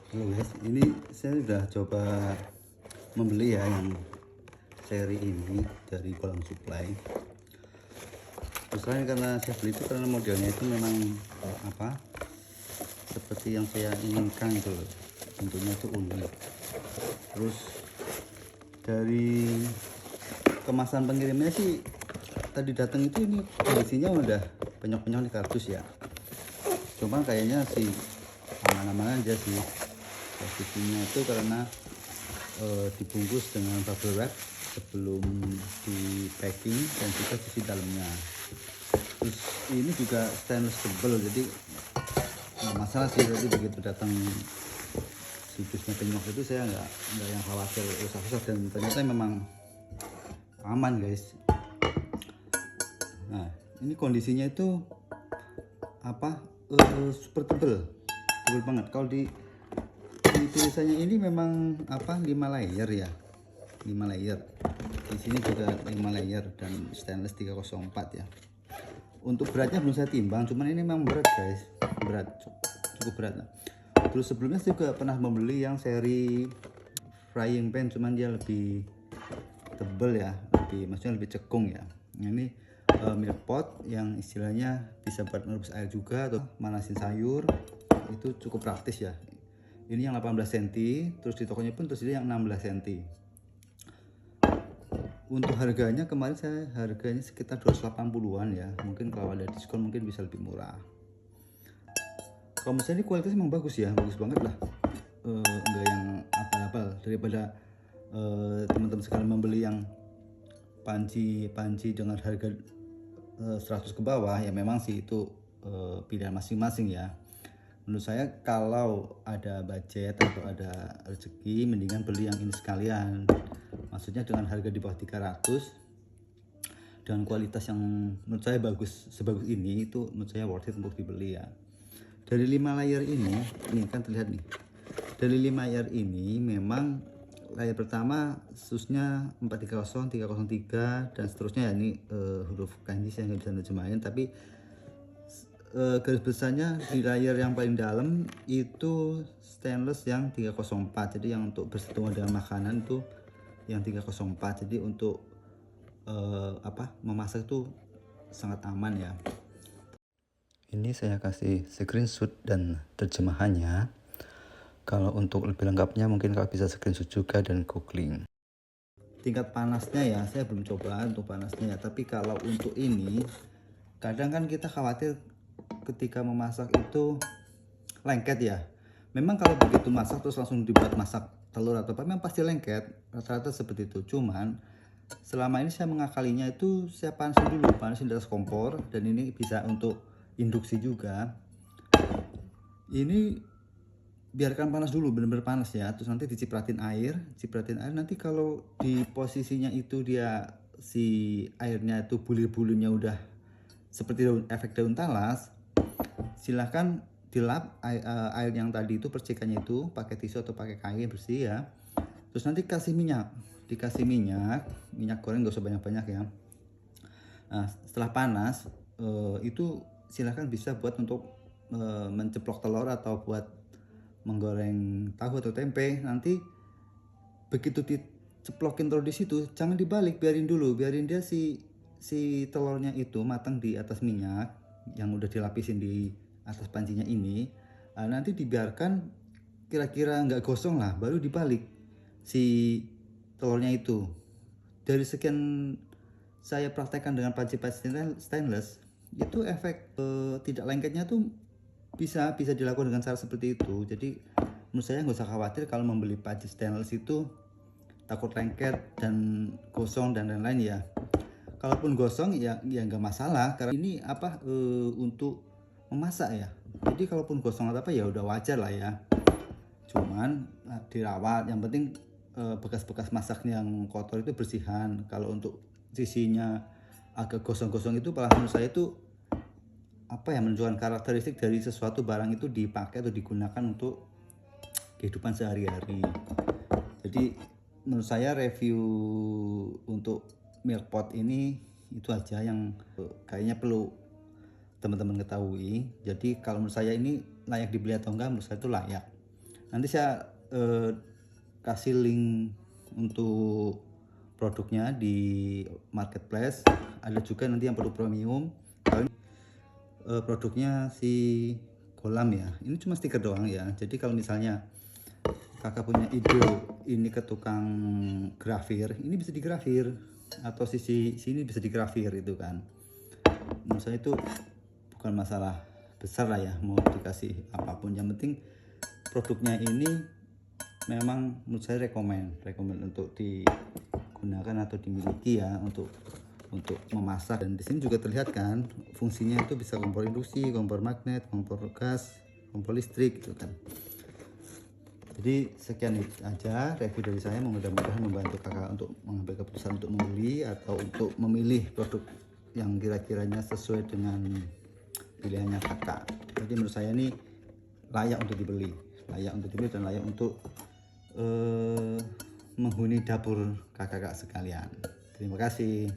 Halo guys, ini saya sudah coba membeli ya yang seri ini dari Kolam Supply. Selain karena saya beli itu karena modelnya itu memang apa seperti yang saya inginkan gitu loh. Bentuknya itu unik. Terus dari kemasan pengirimnya sih tadi datang itu ini kondisinya udah penyok-penyok di kardus ya. Cuman kayaknya sih aman-aman aja sih. Posisinya itu karena dibungkus dengan bubble wrap sebelum di packing dan juga sisi dalamnya. Terus ini juga stainless tebal, jadi nggak masalah sih. Jadi begitu datang si jusnya penyok itu saya nggak yang khawatir rusak-rusak, dan ternyata memang aman guys. Nah ini kondisinya itu apa super tebal banget. Kalau di tulisannya ini memang apa 5 layer ya, 5 layer. Di sini juga 5 layer dan stainless 304 ya. Untuk beratnya belum saya timbang, cuman ini memang berat guys, berat, cukup berat. Terus sebelumnya saya juga pernah membeli yang seri frying pan, cuman dia lebih tebel ya, maksudnya lebih cekung ya. Ini milk pot yang istilahnya bisa buat merebus air juga atau manasin sayur, itu cukup praktis ya. Ini yang 18 cm, terus di tokonya pun tersedia yang 16 cm. Untuk harganya kemarin saya harganya sekitar 280-an ya. Mungkin kalau ada diskon mungkin bisa lebih murah. Kalau misalnya ini kualitasnya memang bagus ya, bagus banget lah. Enggak yang abal-abal. Daripada teman-teman sekalian membeli yang panci dengan harga 100 ke bawah, ya memang sih itu pilihan masing-masing ya. Menurut saya kalau ada budget atau ada rezeki, mendingan beli yang ini sekalian. Maksudnya dengan harga di bawah 300 dengan kualitas yang menurut saya bagus, sebagus ini, itu menurut saya worth it untuk dibeli ya. Dari 5 layer ini kan terlihat nih. Dari 5 layer ini memang layer pertama susnya 430, 303 dan seterusnya ya. Ini huruf kanji saya nggak bisa nerjemahin, tapi garis besarnya di layar yang paling dalam itu stainless yang 304. Jadi yang untuk bersentuhan dengan makanan itu yang 304. Jadi untuk memasak itu sangat aman ya. Ini saya kasih screenshot dan terjemahannya. Kalau untuk lebih lengkapnya mungkin kalau bisa screenshot juga dan googling. Tingkat panasnya ya saya belum coba untuk panasnya ya, tapi kalau untuk ini kadang kan kita khawatir ketika memasak itu lengket ya. Memang kalau begitu masak terus langsung dibuat masak telur atau apa, memang pasti lengket, rata-rata seperti itu. Cuman selama ini saya mengakalinya itu saya panasin dulu, panasin di atas kompor, dan ini bisa untuk induksi juga. Ini biarkan panas dulu, benar-benar panas ya. Terus nanti dicipratin air, nanti kalau di posisinya itu dia si airnya itu bulir-bulirnya udah seperti efek daun talas, silahkan dilap air yang tadi itu, percikannya itu pakai tisu atau pakai kain bersih ya. Terus nanti dikasih minyak goreng, gak usah banyak-banyak ya. Nah setelah panas itu silahkan bisa buat untuk menceplok telur atau buat menggoreng tahu atau tempe. Nanti begitu diceplokin telur di situ, jangan dibalik, biarin dia si telurnya itu matang di atas minyak yang udah dilapisin di atas pancinya ini. Nanti dibiarkan kira-kira nggak gosong lah, baru dibalik si telurnya itu. Dari sekian saya praktekkan dengan panci-panci stainless, itu efek tidak lengketnya tuh bisa dilakukan dengan cara seperti itu. Jadi menurut saya nggak usah khawatir kalau membeli panci stainless itu takut lengket dan gosong dan lain-lain ya. Kalaupun gosong ya nggak masalah, karena ini untuk memasak ya. Jadi kalaupun gosong atau apa ya udah wajar lah ya. Cuman dirawat, yang penting bekas-bekas masaknya yang kotor itu bersihan. Kalau untuk sisinya agak gosong-gosong itu malah menurut saya itu menunjukkan karakteristik dari sesuatu barang itu dipakai atau digunakan untuk kehidupan sehari-hari. Jadi menurut saya review untuk milk pot ini itu aja yang kayaknya perlu teman-teman ketahui. Jadi kalau menurut saya ini layak dibeli atau enggak, menurut saya itu layak. Nanti saya kasih link untuk produknya di marketplace. Ada juga nanti yang produk premium. Produknya si kolam ya, ini cuma stiker doang ya. Jadi kalau misalnya kakak punya ide ini ke tukang grafir, ini bisa digrafir, atau sisi sini bisa digrafir itu kan. Menurut saya itu bukan masalah besar lah ya, mau dikasih apapun, yang penting produknya ini memang menurut saya rekomend untuk digunakan atau dimiliki ya, untuk memasak. Dan di sini juga terlihat kan fungsinya itu bisa kompor induksi, kompor magnet, kompor gas, kompor listrik gitu kan. Jadi sekian aja review dari saya, mudah-mudahan membantu kakak untuk mengambil keputusan untuk membeli atau untuk memilih produk yang kira-kiranya sesuai dengan pilihannya kakak. Jadi menurut saya ini layak untuk dibeli dan layak untuk menghuni dapur kakak-kakak sekalian. Terima kasih.